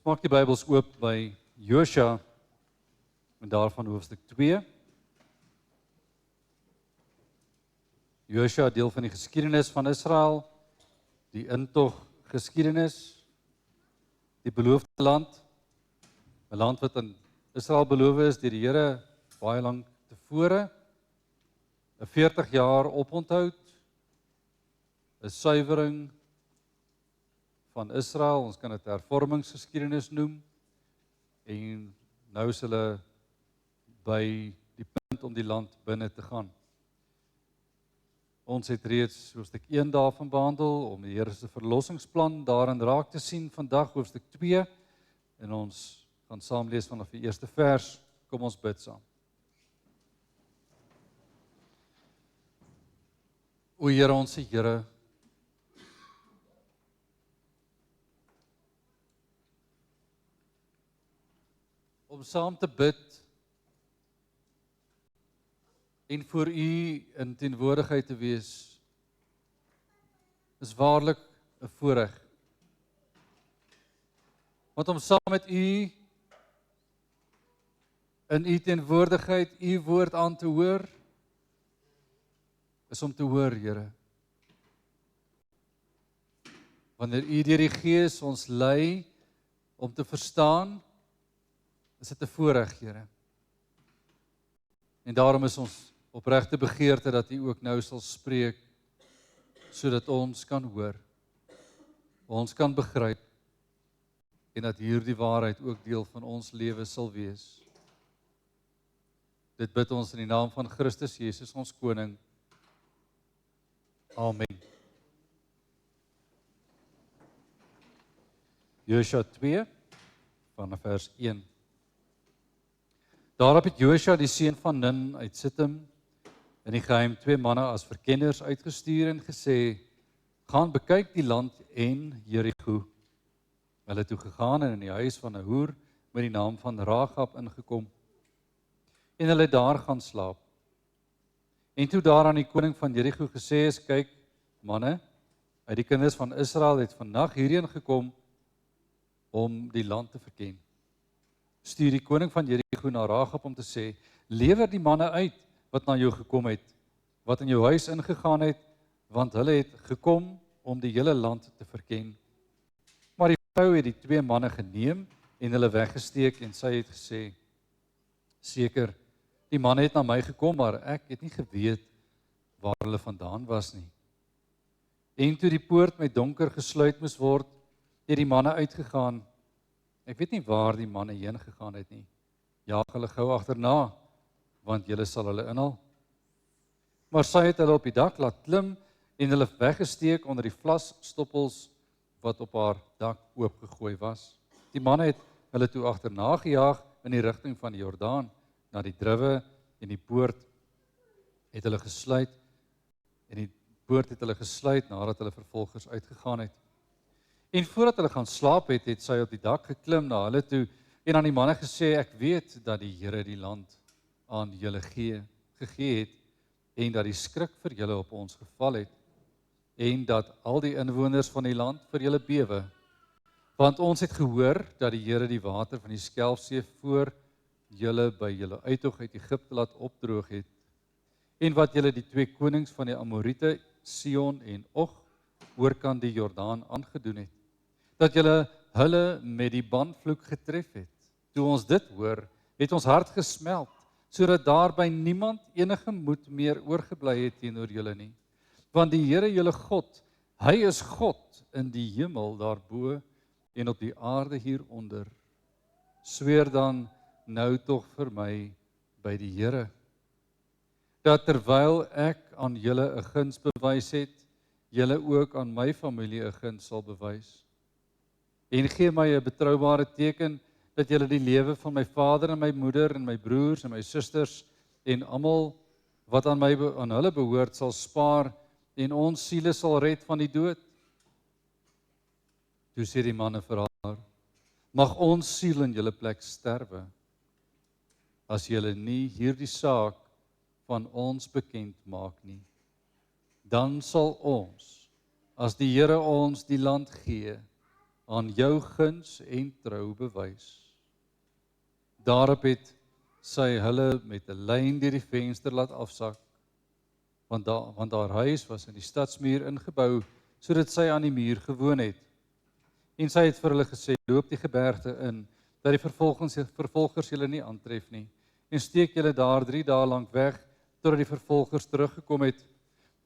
Ons maak die Bybels oop by Josua en daarvan hoofstuk 2. Josua deel van die geskiedenis van Israel, die intog geskiedenis, die beloofde land, 'n land wat aan Israel beloof is deur die Here baie lank tevore, 'n 40 jaar oponthoud, 'n suiwering van Israel, ons kan dit hervormingsgeskiedenis noem, en nou is hulle by die punt om die land binne te gaan. Ons het reeds hoofstuk 1 daarvan behandel, om die Here se verlossingsplan daarin raak te sien, vandag hoofstuk 2, en ons gaan saam lees vanaf die eerste vers. Kom ons bid saam. O Here, ons Here, om saam te bid en voor U in teenwoordigheid te wees, is waarlik 'n voorreg. Want om saam met U in U teenwoordigheid U woord aan te hoor, is om te hoor, Here. Wanneer U deur die Gees ons lei om te verstaan, is dit 'n voorreg, Here. En daarom is ons opregte begeerte dat U ook nou sal spreek, sodat ons kan hoor, ons kan begryp, en dat hierdie waarheid ook deel van ons lewe sal wees. Dit bid ons in die naam van Christus Jesus, ons Koning. Amen. Josua 2, vanaf vers 1. Daarop het Josua, die seun van Nun uit Sittim, in die geheim 2 manne as verkenners uitgestuur en gesê, gaan bekyk die land en Jerigo. Hulle het toe gegaan en in die huis van 'n hoer met die naam van Rahab ingekom, en hulle het daar gaan slaap. En toe daar aan die koning van Jerigo gesê is, kyk, manne, uit die kinders van Israel het vandag hierheen gekom om die land te verken. Stuur die koning van Jerigo na Rahab om te sê, lewer die manne uit wat na jou gekom het, wat in jou huis ingegaan het, want hulle het gekom om die hele land te verken. Maar die vrou het die 2 manne geneem en hulle weggesteek en sy het gesê, seker, die manne het na my gekom, maar ek het nie geweet waar hulle vandaan was nie. En toe die poort met donker gesluit moes word, het die manne uitgegaan. Ek weet nie waar die manne heen gegaan het nie. Jaag hulle gou agterna, want julle sal hulle inhaal. Maar sy het hulle op die dak laat klim en hulle weggesteek onder die vlasstoppels wat op haar dak oopgegooi was. Die manne het hulle toe agterna gejaag in die rigting van die Jordaan, na die druwe, en die poort het hulle gesluit, nadat hulle vervolgers uitgegaan het. En voordat hulle gaan slaap het, het sy op die dak geklim na hulle toe en aan die manne gesê, ek weet dat die Here die land aan julle gegee het en dat die skrik vir julle op ons geval het en dat al die inwoners van die land vir julle bewe. Want ons het gehoor dat die Here die water van die Skelfsee voor julle by julle uittog uit Egipte laat opdroog het en wat julle die 2 konings van die Amorite, Sion en Og, oorkant die Jordaan aangedoen het. Dat julle hulle met die banvloek getref het. Toe ons dit hoor, het ons hart gesmeld, sodat daar by niemand enige moed meer oorgebly het teenoor julle nie. Want die Here julle God, hy is God in die hemel daarbo en op die aarde hieronder. Sweer dan nou tog vir my by die Here, dat terwyl ek aan julle 'n guns bewys het, julle ook aan my familie 'n guns sal bewys. En gee my 'n betroubare teken dat julle die lewe van my vader en my moeder en my broers en my susters en almal wat aan hulle behoort sal spaar en ons siele sal red van die dood. Toe sê die manne vir haar, mag ons siel in julle plek sterwe, as julle nie hierdie saak van ons bekend maak nie. Dan sal ons, as die Here ons die land gee, aan jou guns en trou bewys. Daarop het sy hulle met 'n lyn deur die venster laat afsak, want haar huis was in die stadsmuur ingebou, sodat sy aan die muur gewoon het. En sy het vir hulle gesê, loop die gebergte in, dat die vervolgers julle nie aantref nie, en steek julle daar 3 dae lank weg, totdat die vervolgers teruggekom het.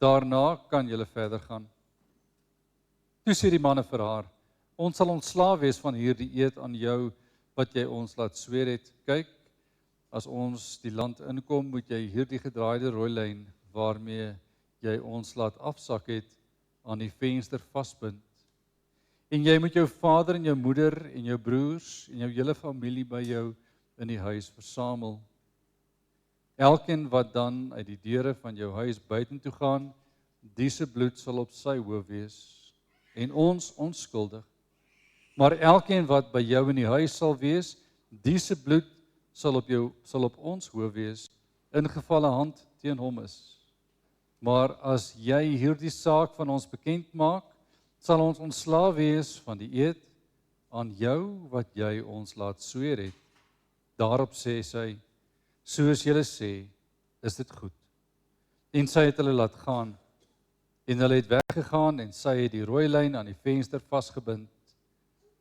Daarna kan julle verder gaan. Toe sê die manne vir haar, ons sal ontslae wees van hierdie eed aan jou, wat jy ons laat sweer het. Kyk, as ons die land inkom, moet jy hierdie gedraaide rooi lyn, waarmee jy ons laat afsak het, aan die venster vasbind. En jy moet jou vader en jou moeder en jou broers en jou hele familie by jou in die huis versamel. Elkeen wat dan uit die deure van jou huis buitentoe gaan, die se bloed sal op sy hoof wees, en ons onskuldig. Maar elkeen wat by jou in die huis sal wees, die se bloed sal op ons hoof wees, ingevalle hand teen hom is. Maar as jy hierdie saak van ons bekend maak, sal ons ontslae wees van die eed aan jou wat jy ons laat sweer het. Daarop sê sy, soos julle sê, is dit goed. En sy het hulle laat gaan, en hulle het weggegaan, en sy het die rooi lyn aan die venster vasgebind.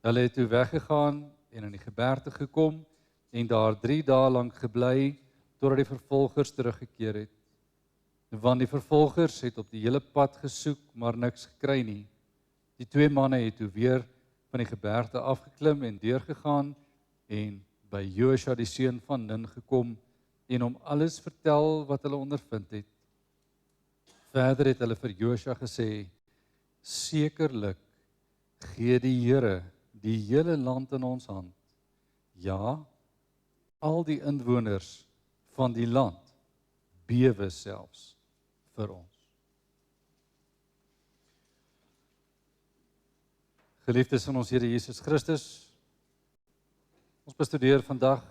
Hulle het toe weggegaan, en in die gebergte gekom, en daar 3 dae lank gebly, totdat die vervolgers teruggekeer het. Want die vervolgers het op die hele pad gesoek, maar niks gekry nie. Die 2 manne het toe weer van die gebergte afgeklim en deurgegaan, en by Josua die seun van Nun gekom, en hom alles vertel wat hulle ondervind het. Verder het hulle vir Josua gesê, sekerlik gee die Here die hele land in ons hand. Ja, al die inwoners van die land bewe selfs vir ons. Geliefdes van ons Here Jesus Christus, ons bestudeer vandag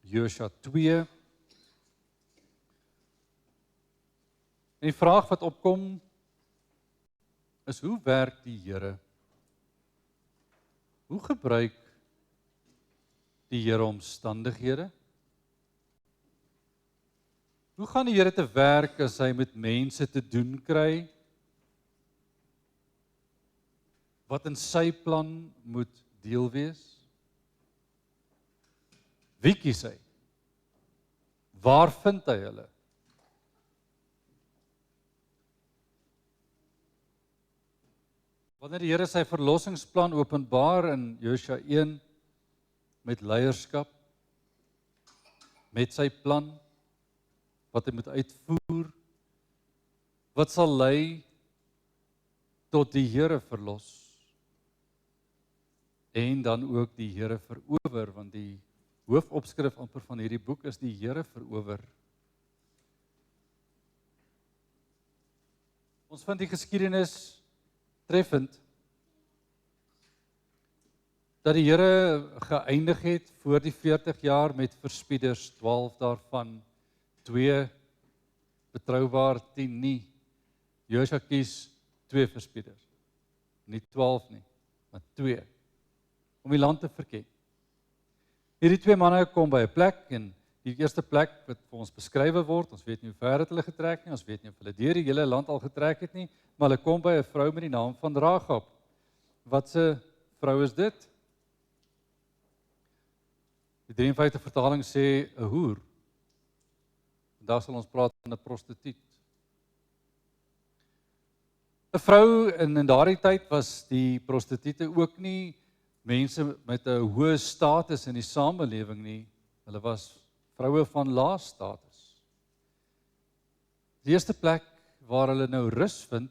Josua 2. En die vraag wat opkom is, hoe werk die Here? Hoe gebruik die Here omstandighede? Hoe gaan die Here te werk as hy met mense te doen kry wat in sy plan moet deel wees? Wie kies hy? Waar vind hy hulle? Wanneer die Here sy verlossingsplan openbaar in Josua 1 met leierskap, met sy plan wat hy moet uitvoer, wat sal lei tot die Here verlos en dan ook die Here verower, want die hoofopskrif amper van hierdie boek is die Here verower. Ons vind die geskiedenis treffend dat die Here geëindig het voor die 40 jaar met verspieders, 12 daarvan, 2 betroubaar, 10 nie. Josua kies 2 verspieders, nie 12 nie, maar 2, om die land te verken. Hierdie 2 manne kom by 'n plek, en die eerste plek wat vir ons beskrywe word, ons weet nie hoe ver het hulle getrek nie, ons weet nie of hulle deur die hele land al getrek het nie, maar hulle kom by 'n vrou met die naam van Rahab. Wat 'n vrou is dit? Die 53 vertaling sê 'n hoer. Daar sal ons praat van 'n prostituut. 'n Vrou in daardie tyd was die prostituie ook nie mense met 'n hoë status in die samelewing nie. Hulle was vroue van lae status. Die eerste plek waar hulle nou rus vind,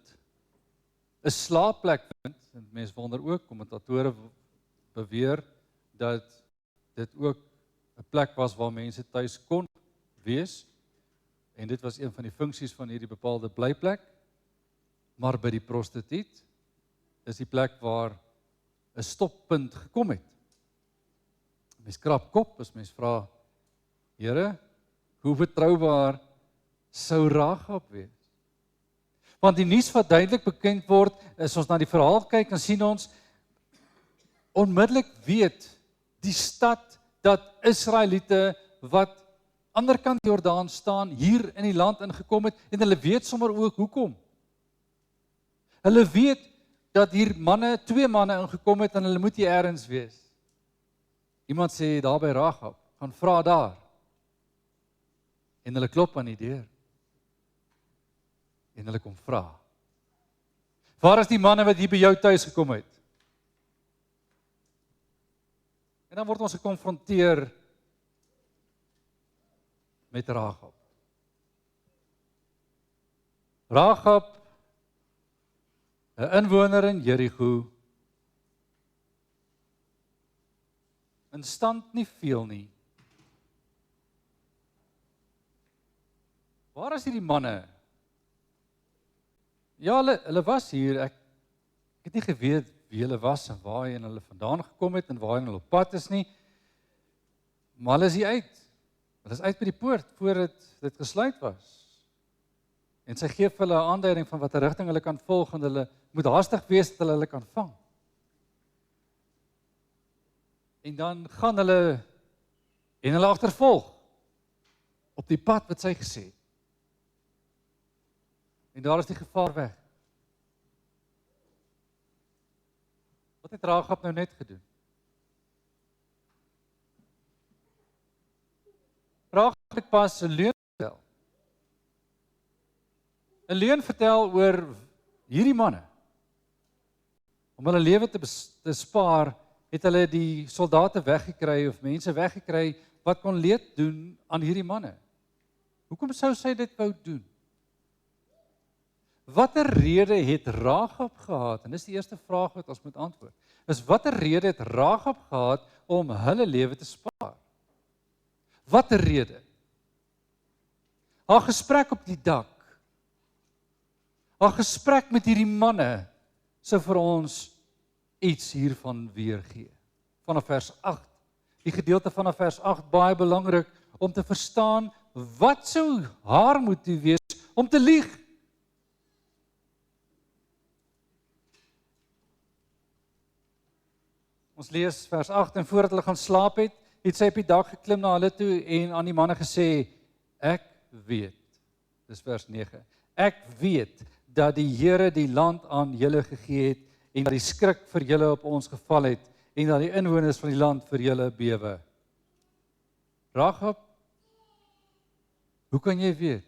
'n slaapplek vind, en mense wonder ook, kommentatore beweer dat dit ook 'n plek was waar mense tuis kon wees, en dit was een van die funksies van hierdie bepaalde blyplek. Maar by die prostituut is die plek waar 'n stoppunt gekom het. Mens krap kop as mens vra, Here, hoe betroubaar sou Rahab wees? Want die nuus wat duidelik bekend word, is ons na die verhaal kyk en sien ons, onmiddellik weet die stad dat Israeliete wat ander kant Jordaan staan, hier in die land ingekom het, en hulle weet sommer ook hoekom. Hulle weet dat hier twee manne ingekom het en hulle moet hier ergens wees. Iemand sê daar by Rahab, gaan vra daar. En hulle klop aan die deur. En hulle kom vra. Waar is die manne wat hier by jou tuis gekom het? En dan word ons gekonfronteer met Rahab. Rahab, 'n inwoner in Jerigo, in stand nie veel nie. Waar is hierdie manne? Ja, hulle was hier, ek het nie geweet wie hulle was en waarheen hulle vandaan gekom het en waarheen hulle op pad is nie, maar hulle is hier uit. Hulle is uit by die poort, voordat dit gesluit was. En sy gee vir hulle 'n aanduiding van watter rigting hulle kan volg, en hulle moet haastig wees dat hulle kan vang. En dan gaan hulle, en hulle agtervolg, op die pad wat sy gesê het. En daar is die gevaar weg. Wat het Rahab nou net gedoen? Rahab het pas 'n leuen vertel. 'n Leuen vertel oor hierdie manne. Om hulle lewe te spaar, het hulle die soldate weggekry of mense weggekry wat kon leed doen aan hierdie manne. Hoekom sou sy dit wou doen? Watter rede het Rahab gehad? En dis die eerste vraag wat ons moet antwoord. Is watter rede het Rahab gehad om hulle lewe te spaar? Watter rede? Haar gesprek op die dak. Haar gesprek met hierdie manne sou vir ons iets hiervan weergee. Vanaf vers 8. Die gedeelte vanaf vers 8 baie belangrik om te verstaan wat sou haar motief wees om te lieg. Ons lees vers 8, en voordat hulle gaan slaap het sy op die dak geklim na hulle toe en aan die manne gesê, ek weet, dis vers 9, ek weet dat die Here die land aan julle gegee het en dat die skrik vir julle op ons geval het en dat die inwoners van die land vir julle bewe. Rahab, hoe kan jy weet?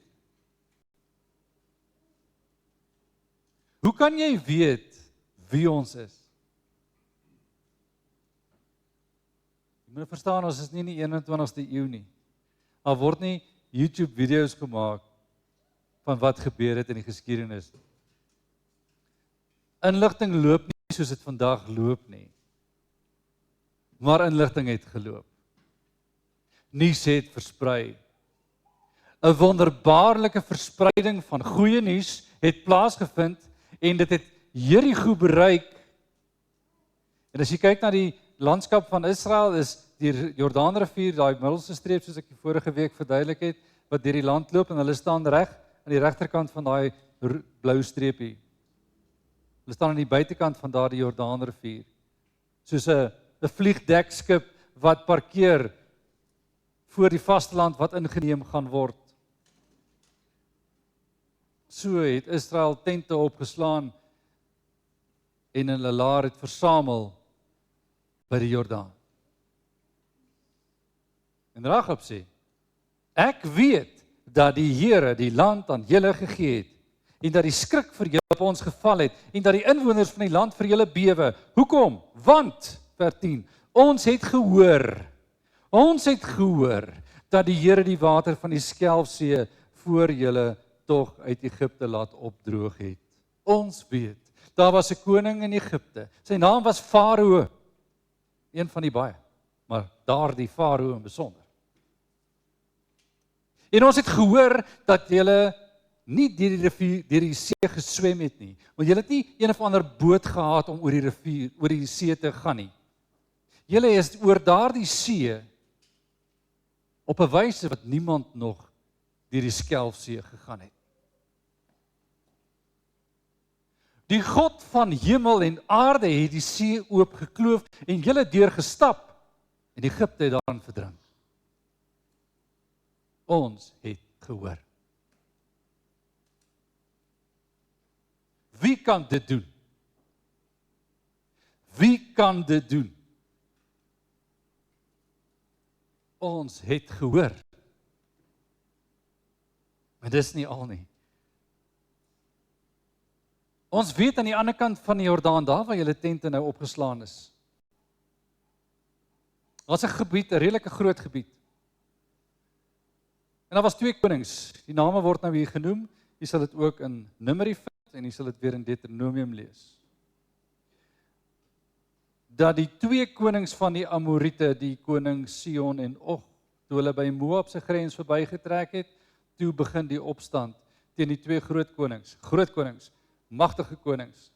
Hoe kan jy weet wie ons is? Jy moet verstaan, ons is nie in die 21ste eeu nie. Daar word nie YouTube video's gemaak van wat gebeur het in die geskiedenis. Inligting loop nie soos dit vandag loop nie. Maar inligting het geloop. Nuus het versprei. 'n Wonderbaarlike verspreiding van goeie nuus het plaasgevind en dit het Jerigo bereik. En as jy kyk na die landskap van Israel, is die Jordaanrivier, daai middelste streep soos ek die vorige week verduidelik het, wat deur die land loop en hulle staan reg aan die regterkant van daai blou streepie. Hulle staan aan die buitekant van daardie Jordaanrivier. Soos 'n vliegdekskip wat parkeer voor die vasteland wat ingeneem gaan word. So het Israel tente opgeslaan en hulle laar het versamel by die Jordaan. En Rahab sê, ek weet dat die Here die land aan julle gegee het en dat die skrik vir julle op ons geval het en dat die inwoners van die land vir julle bewe. Hoekom? Want, vers 10, ons het gehoor dat die Here die water van die Skelfsee voor julle tog uit Egipte laat opdroog het. Ons weet, daar was 'n koning in Egipte. Sy naam was Farao. Een van die baie, maar daardie Farao in besonder. En ons het gehoor dat julle nie deur die rivier, deur die see geswem het nie, want julle het nie een of ander boot gehad om oor die rivier, oor die see te gaan nie. Julle is oor daardie see op 'n wyse wat niemand nog deur die Skelfsee gegaan het. Die God van hemel en aarde het die see oopgekloof en julle deur gestap en Egipte het daarin verdrink. Ons het gehoor. Wie kan dit doen? Wie kan dit doen? Ons het gehoor. Maar dis nie al nie. Ons weet aan die ander kant van die Jordaan, daar waar julle tente nou opgeslaan is. Daar's 'n gebied, 'n redelike groot gebied. En daar was 2 konings. Die name word nou hier genoem. Jy sal dit ook in Numeri vind en jy sal dit weer in Deuteronomium lees. Dat die 2 konings van die Amorite, die koning Sihon en Og, toe hulle by Moab se grens verbygetrek het, toe begin die opstand teen die 2 groot konings, magtige konings.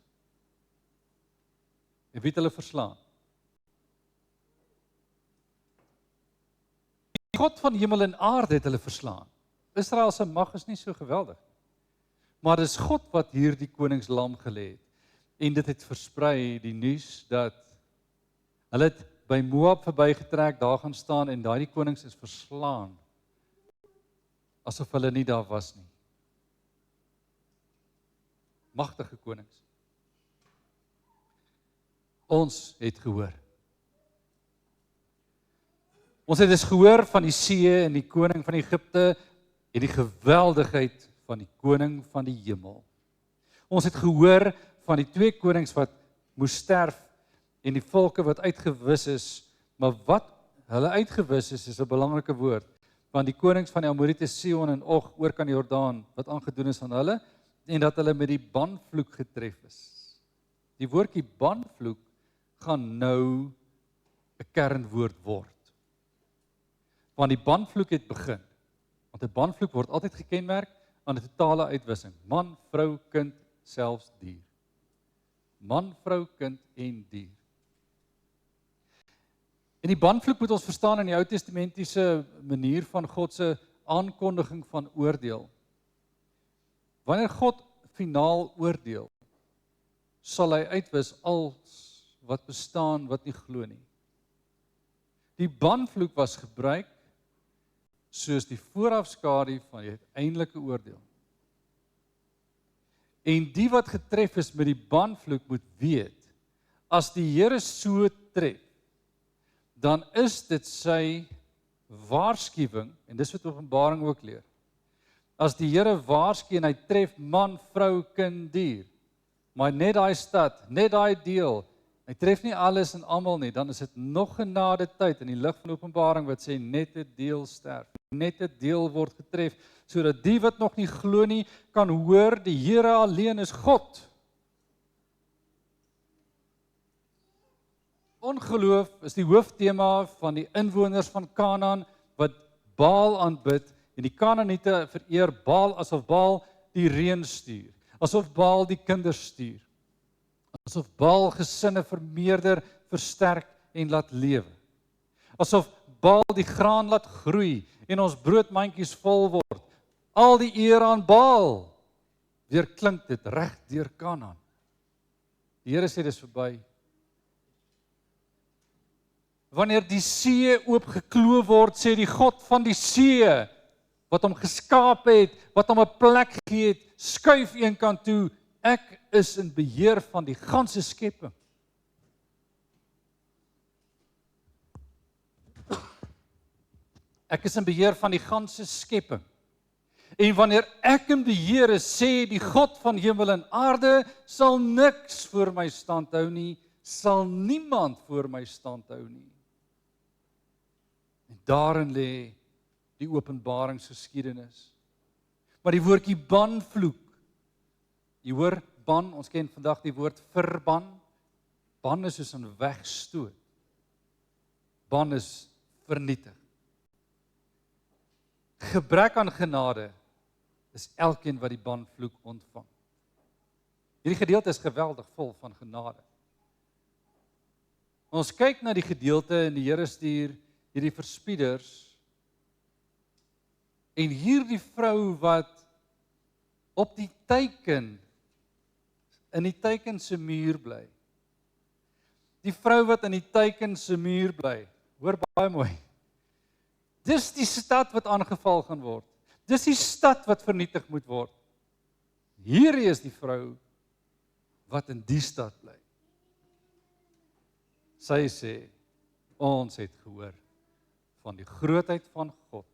En wie het hulle verslaan? Die God van hemel en aarde het hulle verslaan. Israel se mag is nie so geweldig. Maar dis God wat hier die konings lam gelê het. En dit het versprei die nuus dat hulle het by Moab verbygetrek, daar gaan staan en daai konings is verslaan. Asof hulle nie daar was nie. Magtige konings. Ons het gehoor. Ons het dus gehoor van die see en die koning van Egipte en die geweldigheid van die koning van die hemel. Ons het gehoor van die 2 konings wat moes sterf en die volke wat uitgewis is, maar wat hulle uitgewis is 'n belangrike woord, want die konings van die Amorite, Sihon en Og oor kan die Jordaan, wat aangedoen is aan hulle, en dat hulle met die banvloek getref is. Die woordjie banvloek gaan nou 'n kernwoord word. Want die banvloek het begin. Want 'n banvloek word altyd gekenmerk aan 'n totale uitwissing. Man, vrou, kind, selfs dier. Man, vrou, kind en dier. En die banvloek moet ons verstaan in die Ou Testamentiese manier van God se aankondiging van oordeel. Wanneer God finaal oordeel, sal hy uitwis alles wat bestaan wat nie glo nie. Die banvloek was gebruik soos die voorafskadu van die uiteindelike oordeel. En die wat getref is met die banvloek moet weet, as die Here so tref, dan is dit sy waarskuwing, en dis wat Openbaring ook leer. As die Here waarsku en hy tref man, vrou, kind, dier, maar net daai stad, net daai deel, hy tref nie alles en almal nie, dan is dit nog genade tyd in die lig van Openbaring wat sê net 'n deel sterf, net 'n deel word getref, sodat die wat nog nie glo nie kan hoor die Here alleen is God. Ongeloof is die hooftema van die inwoners van Kanaan wat Baal aanbid en die Kanaaniete vereer Baal asof Baal die reën stuur, asof Baal die kinders stuur, asof Baal gesinne vermeerder, versterk en laat lewe, asof Baal die graan laat groei en ons broodmandjies vol word. Al die eer aan Baal. Weer klink dit reg deur Kanaan. Die Here sê dis verby. Wanneer die see oopgekloof word, sê die God van die see, wat hom geskaap het, wat hom 'n plek gegee het, skuif eenkant toe, ek is in beheer van die ganse skepping. Ek is in beheer van die ganse skepping. En wanneer ek in beheer is, sê die God van hemel en aarde, sal niks voor my stand hou nie, sal niemand voor my stand hou nie. En daarin lê die openbaringsgeskiedenis. Maar die woordjie banvloek, jy hoor ban, ons ken vandag die woord verban. Ban is soos 'n wegstoot. Ban is vernietig. Gebrek aan genade is elkeen wat die banvloek ontvang. Hierdie gedeelte is geweldig vol van genade. Ons kyk na die gedeelte en die Here stuur hierdie verspieders en hierdie vrou wat op die teiken in die teiken se muur bly. Die vrou wat in die teiken se muur bly. Hoor baie mooi. Dis die stad wat aangeval gaan word. Dis die stad wat vernietig moet word. Hierdie is die vrou wat in die stad bly. Sy sê, ons het gehoor van die grootheid van God.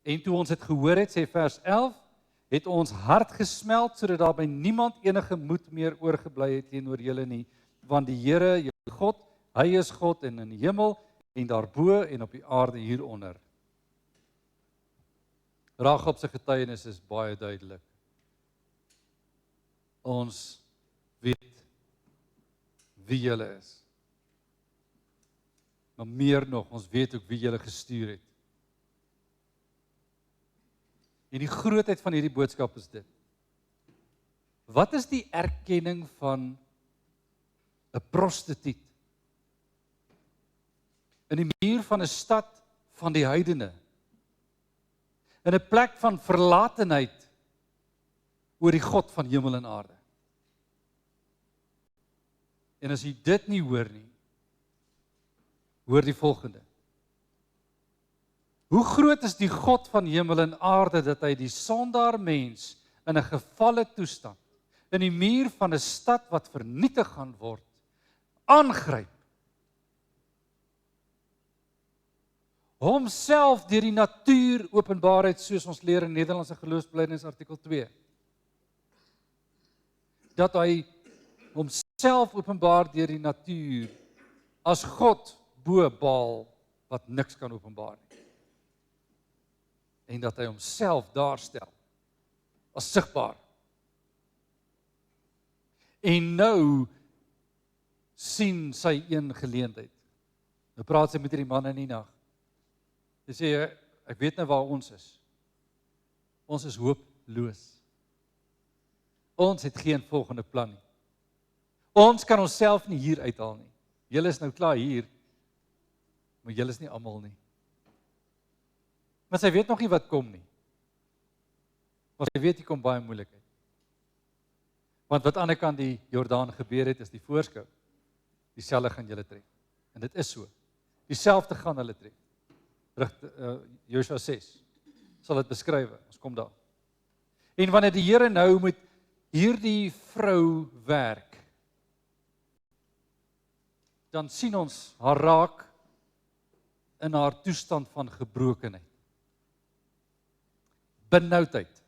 En toe ons het gehoor het, sê vers 11, het ons hart gesmeld, sodat daar by niemand enige moed meer oorgebly het teenoor julle nie, want die Here, jou God, hy is God en in die hemel, en daarbo en op die aarde hieronder. Ragab se getuienis is baie duidelik. Ons weet wie julle is. Maar meer nog, ons weet ook wie julle gestuur het. En die grootheid van hierdie boodskap is dit. Wat is die erkenning van 'n prostituut in die muur van 'n stad van die heidene, in 'n plek van verlatenheid oor die God van hemel en aarde? En as jy dit nie hoor nie, hoor die volgende. Hoe groot is die God van hemel en aarde dat hy die sondaar mens in 'n gefalle toestand, in die muur van 'n stad wat vernietig gaan word, aangryp. Homself deur die natuur openbaarheid, soos ons leer in Nederlandse Geloofsbelijdenis artikel 2. Dat hy homself openbaar deur die natuur as God bo Baal wat niks kan openbaar nie. En dat hy homself daarstel as sigbaar. En nou sien sy een geleentheid. Nou praat sy met die man in die nag. Sy sê, ek weet nou waar ons is. Ons is hooploos. Ons het geen volgende plan nie. Ons kan onsself nie hier uithaal nie. Julle is nou klaar hier, maar julle is nie almal nie. Maar sy weet nog nie wat kom nie. Maar sy weet hier kom baie moeilikheid. Want wat aan die kant die Jordaan gebeur het, is die voorskou. Dieselfde gaan julle tref. En dit is so. Dieselfde gaan hulle tref. Josua 6 sal dit beskryf. Ons kom daar. En wanneer die Here nou met hierdie vrou werk, dan sien ons haar raak in haar toestand van gebrokenheid. Benoudheid.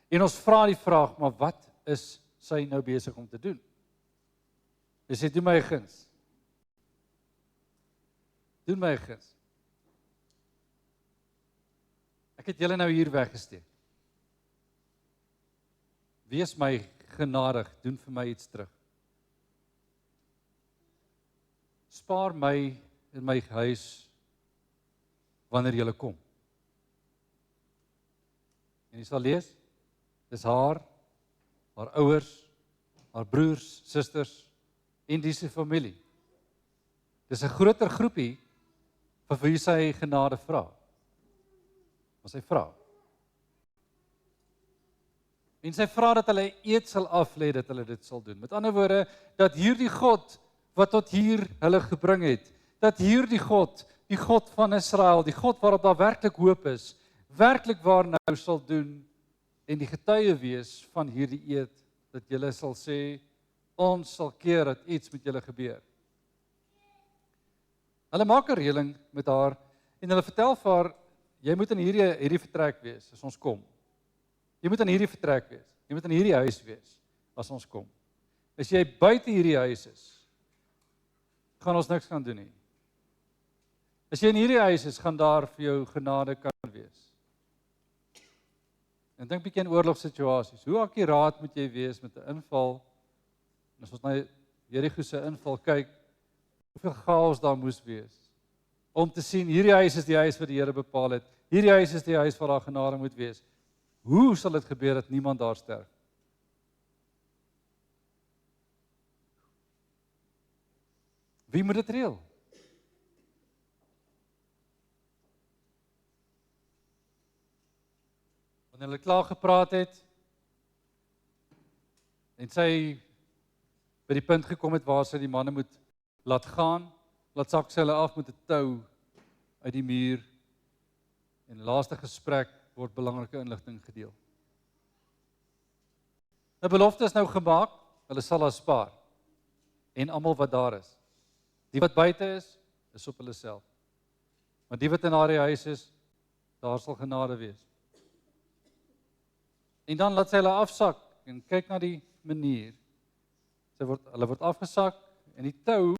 En ons vra die vraag, maar wat is sy nou besig om te doen? Sy sê, doen my 'n guns. Doen my 'n guns. Ek het julle nou hier weggesteek. Wees my genadig, doen vir my iets terug. Spaar my in my huis wanneer julle kom. En jy sal lees, dis haar ouers, haar broers, susters en die se familie. Dis 'n groter groepie vir wie sy genade vra. Maar sy vra. En sy vra dat hulle eet sal aflê, dat hulle dit sal doen. Met ander woorde, dat hierdie God wat tot hier hulle gebring het, dat hierdie God, die God van Israel, die God waarop daar werklik hoop is, werklik waar nou sal doen en die getuie wees van hierdie eed, dat julle sal sê, ons sal keer dat iets met julle gebeur. Hulle maak 'n reëling met haar en hulle vertel vir haar, jy moet in hierdie vertrek wees as ons kom. Jy moet in hierdie vertrek wees. Jy moet in hierdie huis wees as ons kom. As jy buite hierdie huis is, gaan ons niks gaan doen nie. As jy in hierdie huis is, gaan daar vir jou genade kan wees. En dink bietjie aan oorlogssituasies. Hoe akkuraat moet jy wees met 'n inval? En as ons na Jerigo se inval kyk, hoeveel chaos daar moes wees. Om te sien, hierdie huis is die huis wat die Here bepaal het. Hierdie huis is die huis waar daar genade moet wees. Hoe sal dit gebeur dat niemand daar sterf? Wie moet dit reël? En hulle klaar gepraat het, en sy by die punt gekom het waar sy die manne moet laat gaan, laat sak sy hulle af met 'n tou uit die muur, en in die laaste gesprek word belangrike inligting gedeel. 'n belofte is nou gemaak, hulle sal haar spaar, en almal wat daar is. Die wat buite is op hulle self. Maar die wat in haar huis is, daar sal genade wees. En dan laat sy hulle afsak, en kyk na die manier. Hulle word afgesak, en die tou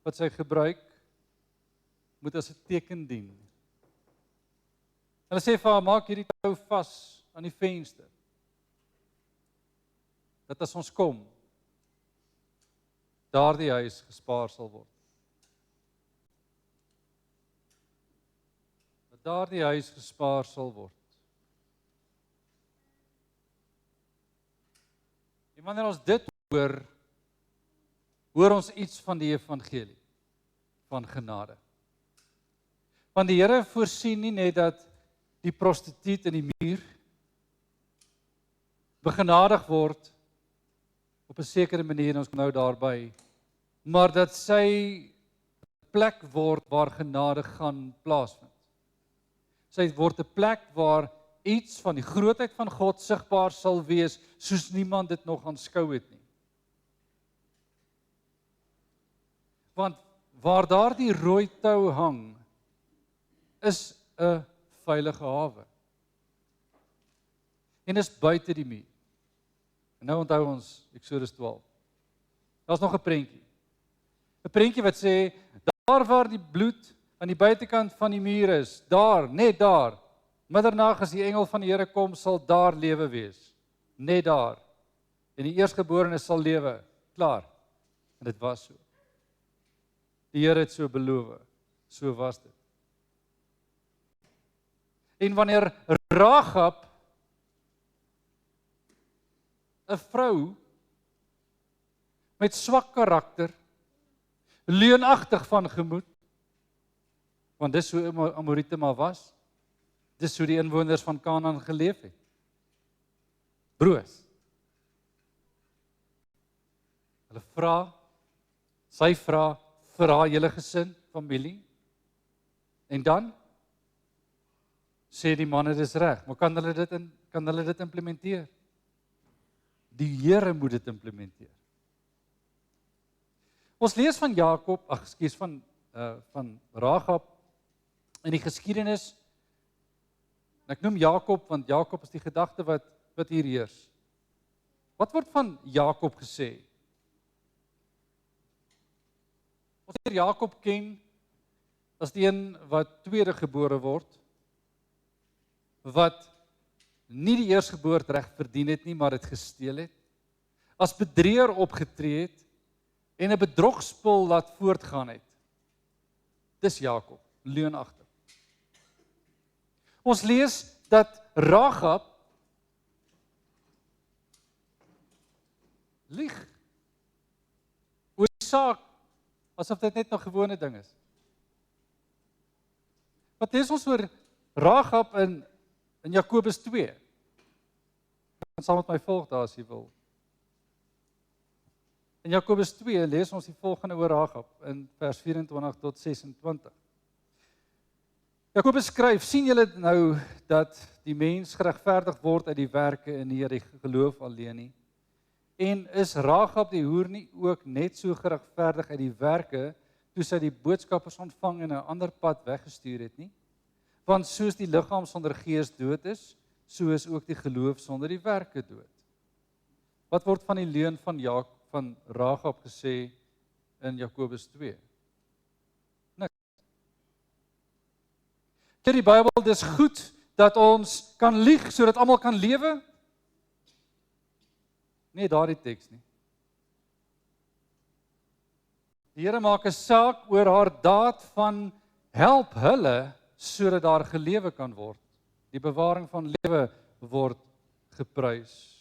wat sy gebruik, moet as 'n teken dien. Hulle sê vir haar, maak hierdie tou vas aan die venster. Dat as ons kom, daardie huis gespaar sal word. Dat daardie huis gespaar sal word. En wanneer ons dit hoor ons iets van die evangelie, van genade. Want die Here voorsien nie net dat die prostituut in die muur begenadig word op 'n sekere manier, ons kom nou daarby, maar dat sy plek word waar genade gaan plaasvind. Sy word 'n plek waar iets van die grootheid van God sigbaar sal wees, soos niemand dit nog aanskou het nie. Want waar daardie rooi tou hang, is 'n veilige hawe. En is buite die muur. En nou onthou ons Eksodus 12. Daar's nog 'n prentjie. 'n Prentjie wat sê, daar waar die bloed aan die buitekant van die muur is, daar, net daar, middernag as die engel van die Here kom, sal daar lewe wees. Net daar. En die eerstgeborene sal lewe. Klaar. En dit was so. Die Here het so beloof. So was dit. En wanneer Rahab, 'n vrou met swak karakter, leuenagtig van gemoed, want dis hoe Amorite maar was, dis hoe die inwoners van Kanaan geleef het. Broos. Hulle vra, sy vra vir haar hele gesin, familie, en dan sê die manne dis reg, maar kan hulle dit implementeer? Die Here moet dit implementeer. Ons lees van Jakob, van Rahab in die geskiedenis. En ek noem Jakob want Jakob is die gedagte wat hier heers. Wat word van Jakob gesê? Ons leer Jakob ken as die een wat tweede gebore word, wat nie die eersgeboortereg verdien het nie, maar dit gesteel het, as bedrieger opgetree het en 'n bedrogspel laat voortgaan het. Dis Jakob, leuenagtig. Ons lees dat Rahab lieg oor die saak, asof dit net 'n gewone ding is. Wat lees ons oor Rahab in Jakobus 2? Jy kan saam met my volg daar as jy wil. In Jakobus 2 lees ons die volgende oor Rahab in vers 24 tot 26. Jakobus skryf, sien julle nou dat die mens geregverdig word uit die werke en nie uit die geloof alleen nie? En is Rahab die hoer nie ook net so geregverdig uit die werke toe sy die boodskappers ontvang en 'n ander pad weggestuur het nie? Want soos die liggaam sonder gees dood is, so is ook die geloof sonder die werke dood. Wat word van die leuen van Rahab gesê in Jakobus 2? Niks. Ken die Bybel, dis goed dat ons kan lieg sodat almal kan lewe? Nee, daardie teks nie. Die Here maak 'n saak oor haar daad van help hulle sodat daar gelewe kan word. Die bewaring van lewe word geprys.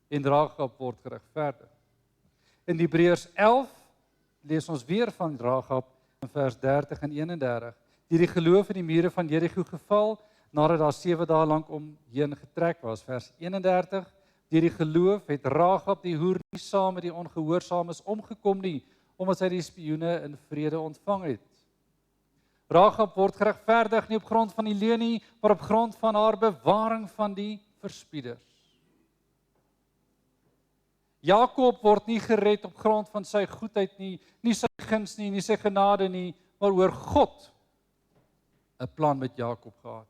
En Rahab word geregverdig. In Hebreërs 11 lees ons weer van Rahab in vers 30 en 31. Die geloof in die mure van Jerigo geval, nadat daar 7 dae lank omheen getrek was. Vers 31, deur die geloof het Rahab die hoer nie saam met die ongehoorsaames omgekom nie, omdat sy die spioene in vrede ontvang het. Rahab word geregverdig nie op grond van die leuen nie, maar op grond van haar bewaring van die verspieders. Jakob word nie gered op grond van sy goedheid nie, nie sy guns nie, nie sy genade nie, maar oor God 'n plan met Jakob gehad.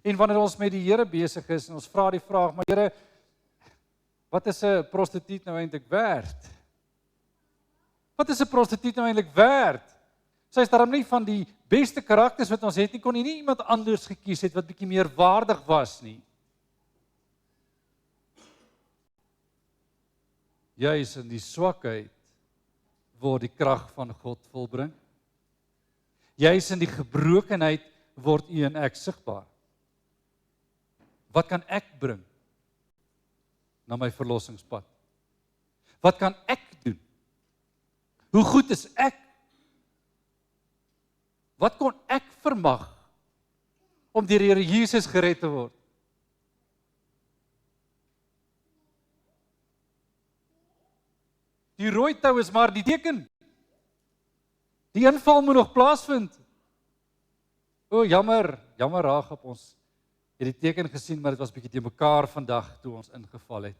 En wanneer ons met die Here besig is en ons vra die vraag, maar Here, wat is 'n prostituut nou eintlik werd? Wat is 'n prostituut nou eintlik werd? Sy is daarom nie van die beste karakters wat ons het nie, kon nie iemand anders gekies het wat bietjie meer waardig was nie. Juis in die swakheid word die krag van God volbring. Juis in die gebrokenheid word u en ek sigbaar. Wat kan ek bring na my verlossingspad? Wat kan ek doen? Hoe goed is ek? Wat kon ek vermag om deur die Here Jesus gered te word? Die rooi tou is maar die teken. Die inval moet nog plaasvind. O, jammer Rahab, ons het die teken gesien, maar dit was bietjie te mekaar vandag toe ons ingeval het.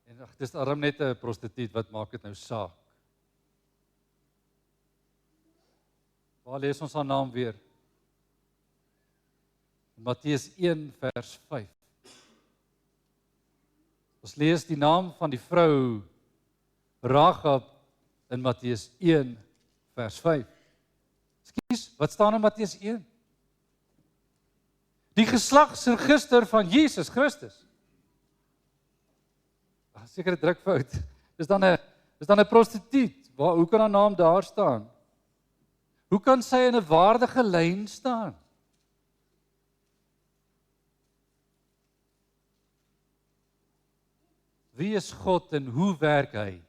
En ag, dis arm net 'n prostituut, wat maak dit nou saak? Waar lees ons haar naam weer? Matteus 1 vers 5. Ons lees die naam van die vrou Rahab in Matteus 1 vers 5. Ekskuus, wat staan in Matteus 1? Die geslagsregister van Jesus Christus. Seker 'n drukfout. Dis dan 'n prostituut. Hoe kan haar naam daar staan? Hoe kan sy in 'n waardige lyn staan? Wie is God en hoe werk hy?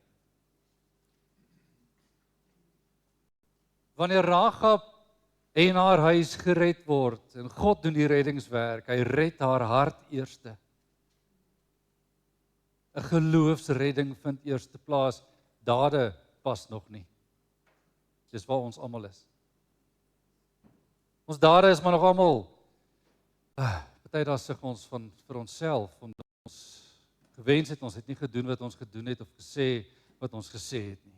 Wanneer Rahab en haar huis gered word en God doen die reddingswerk, hy red haar hart eerste. 'n Geloofsredding vind eerste plaas, dade pas nog nie. Dis waar ons almal is. Ons dade is maar nog almal, party daar sug ons vir onsself, omdat ons gewens het, ons het nie gedoen wat ons gedoen het, of gesê wat ons gesê het nie.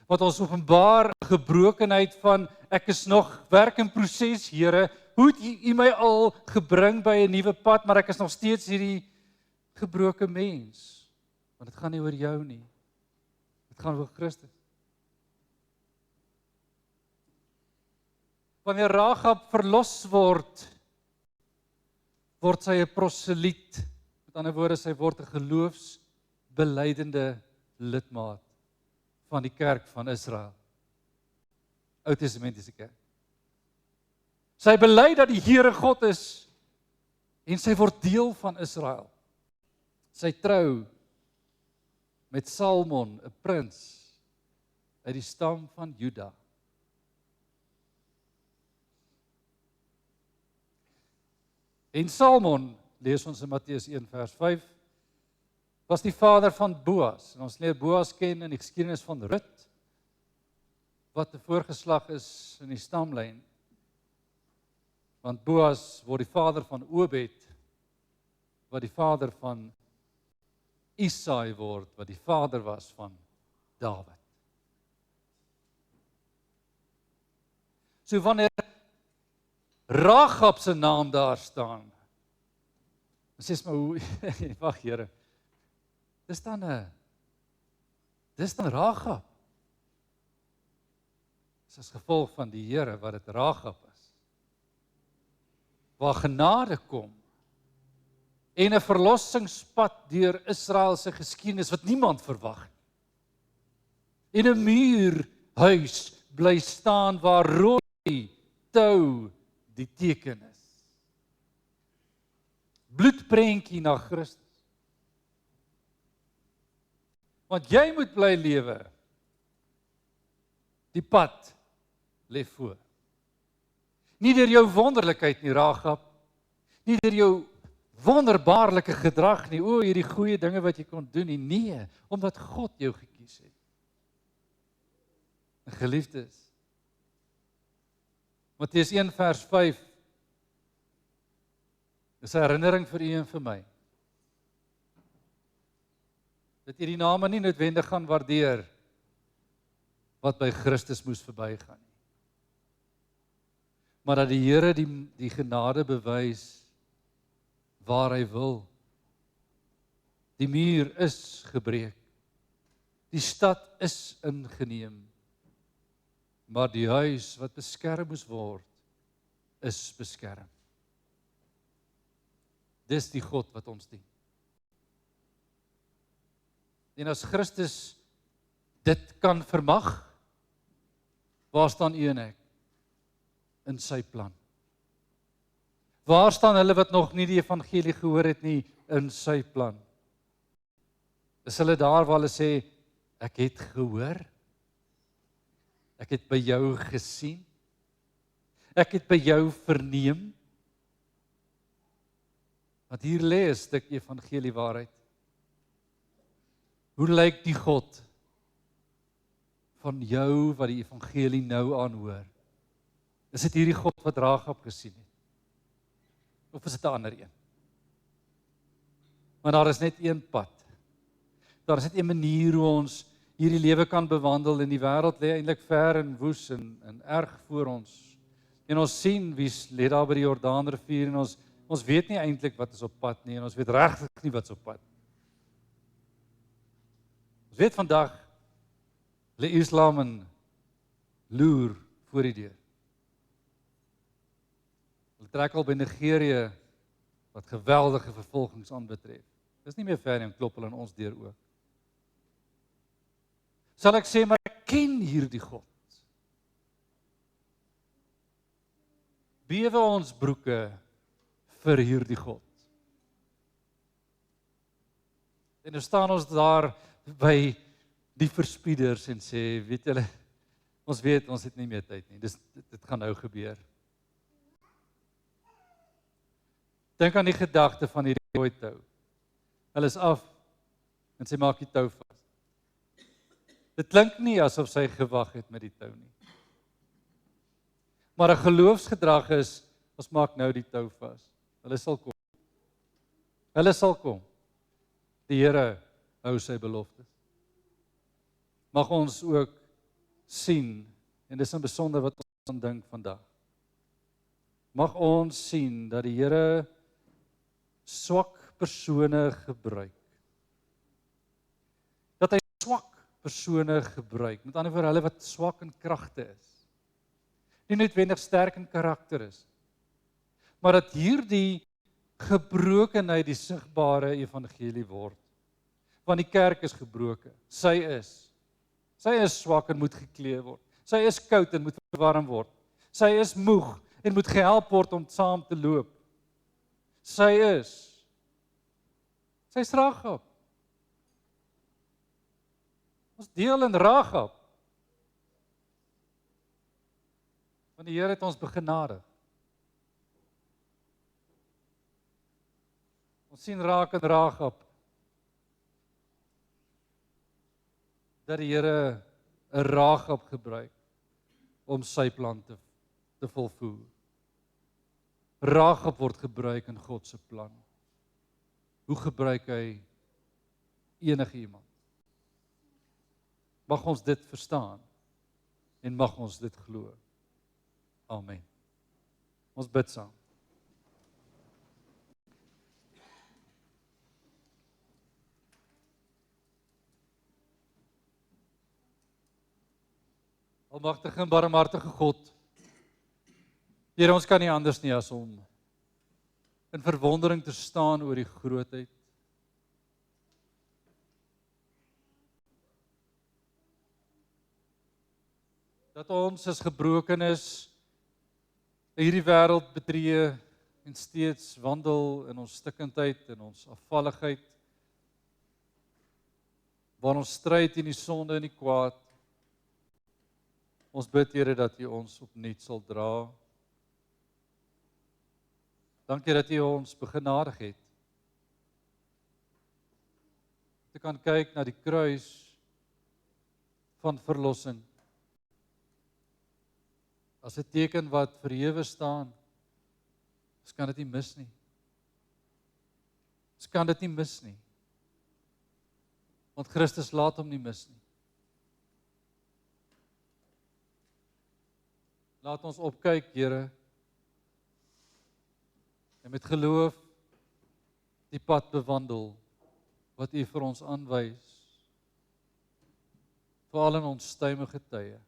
Wat ons openbaar 'n gebrokenheid van, ek is nog werk in proses, Here, hoe het u my al gebring by 'n nuwe pad, maar ek is nog steeds hierdie gebroke mens, want dit gaan nie oor jou nie, dit gaan oor Christus. Wanneer Rahab verlos word sy 'n proseliet, met ander woorde, sy word 'n geloofsbelydende lidmaat van die kerk van Israel, Ou Testamentiese kerk. Sy bely dat die Here God is, en sy word deel van Israel. Sy trou met Salmon, 'n prins uit die stam van Juda. En Salmon, lees ons in Matteus 1 vers 5, was die vader van Boas. En ons leer Boas ken in die geskiedenis van Rut, wat 'n voorgeslag is in die stamlyn. Want Boas word die vader van Obed, wat die vader van Isaai word, wat die vader was van Dawid. So wanneer Rahab se naam daar staan, dan sê maar hoe, wag Here, dis dan Rahab. Dis as gevolg van die Here wat dit Rahab is. Waar genade kom, en 'n verlossingspad deur Israel se geskiedenis wat niemand verwag het. En 'n muurhuis bly staan waar rooi tou die teken is. Bloedprentjie na Christus. Want jy moet bly lewe. Die pad lê voor. Nie deur jou wonderlikheid nie, Rahab. Nie deur jou wonderbaarlike gedrag nie, o, hierdie goeie dinge wat jy kon doen nie. Nee, omdat God jou gekies het. En geliefdes, Matteus 1 vers 5 is 'n herinnering vir u en vir my. Dat jy die name nie noodwendig gaan waardeer wat by Christus moes verbygaan nie. Maar dat die Here die genade bewys waar hy wil. Die muur is gebreek. Die stad is ingeneem. Maar die huis wat beskerm moes word, is beskerm. Dis die God wat ons dien. En as Christus dit kan vermag, waar staan u en ek? In sy plan. Waar staan hulle wat nog nie die evangelie gehoor het nie, in sy plan? Is hulle daar waar hulle sê, ek het gehoor, ek het by jou gesien, ek het by jou verneem, want hier lê 'n stuk evangelie waarheid. Hoe lyk die God van jou wat die evangelie nou aanhoor? Is dit hierdie God wat Rahab gesien het? Of is dit 'n ander een? Maar daar is net een pad. Daar is net een manier hoe ons hierdie lewe kan bewandel, en die wêreld lê eintlik ver en woes en erg voor ons. En ons sien wie lê daar by die Jordaanrivier, en ons weet nie eintlik wat is op pad nie, en ons weet regtig nie wat is op pad. Ons weet vandag lê Islam en loer voor die deur. Hulle trek al by Nigerië wat geweldige vervolgings aanbetref. Dis nie meer ver nie, en klop hulle aan ons deur ook. Sal ek sê, maar ek ken hierdie God. Bewe ons broeke vir hierdie God. En nou staan ons daar by die verspieders en sê, weet julle, ons weet, ons het nie meer tyd nie. Dit gaan nou gebeur. Dink aan die gedagte van hierdie rooi tou. Hulle is af en sy maak die tou vas. Dit klink nie asof sy gewag het met die tou nie. Maar 'n geloofsgedrag is, ons maak nou die tou vas. Hulle sal kom. Hulle sal kom. Die Here hou sy beloftes. Mag ons ook sien, en dis in besonder wat ons aan dink vandag. Mag ons sien dat die Here swak persone gebruik. Dat hy swak persone gebruik. Met ander woorde, hulle wat swak in kragte is. Nie noodwendig sterk in karakter is. Maar dat hierdie gebrokenheid die sigbare evangelie word. Want die kerk is gebroken. Sy is swak en moet geklee word. Sy is koud en moet verwarm word. Sy is moeg en moet gehelp word om saam te loop. Sy's Rahab. Ons deel in Rahab. Want die Here het ons begenadig. Ons sien raak in Rahab dat die Here 'n Rahab gebruik om sy plan te volvoer. Rahab word gebruik in God se plan. Hoe gebruik hy enige iemand? Mag ons dit verstaan en mag ons dit glo. Amen. Ons bid saam. Almagtige en barmhartige God, Here, ons kan nie anders nie as om in verwondering te staan oor die grootheid. Dat ons as gebrokenes hierdie wêreld betree en steeds wandel in ons stikkindheid en ons afvalligheid, waar ons stryd teen die sonde en die kwaad. Ons bid, Here, dat U ons opnuut sal dra. Dankie dat U ons begenadig het. Te kan kyk na die kruis van verlossing. As 'n teken wat verhewe staan, ons kan dit nie mis nie. Ons kan dit nie mis nie. Want Christus laat hom nie mis nie. Laat ons opkyk, Here, en met geloof die pad bewandel wat U vir ons aanwys, veral in ons stuimige tye.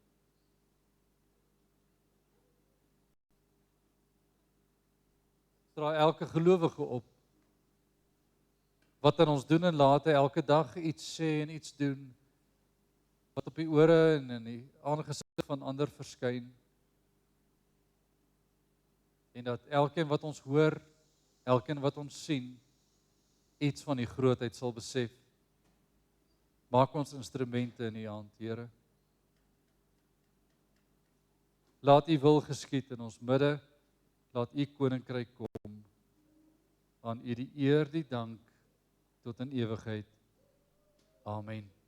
Dra elke gelowige op, wat in ons doen en late elke dag iets sê en iets doen, wat op die ore en in die aangesig van ander verskyn, en dat elkeen wat ons hoor, elkeen wat ons sien, iets van die grootheid sal besef. Maak ons instrumente in U hand, Here. Laat U wil geskied in ons midde, laat U koninkryk kom, aan U die eer, die dank, tot in ewigheid. Amen.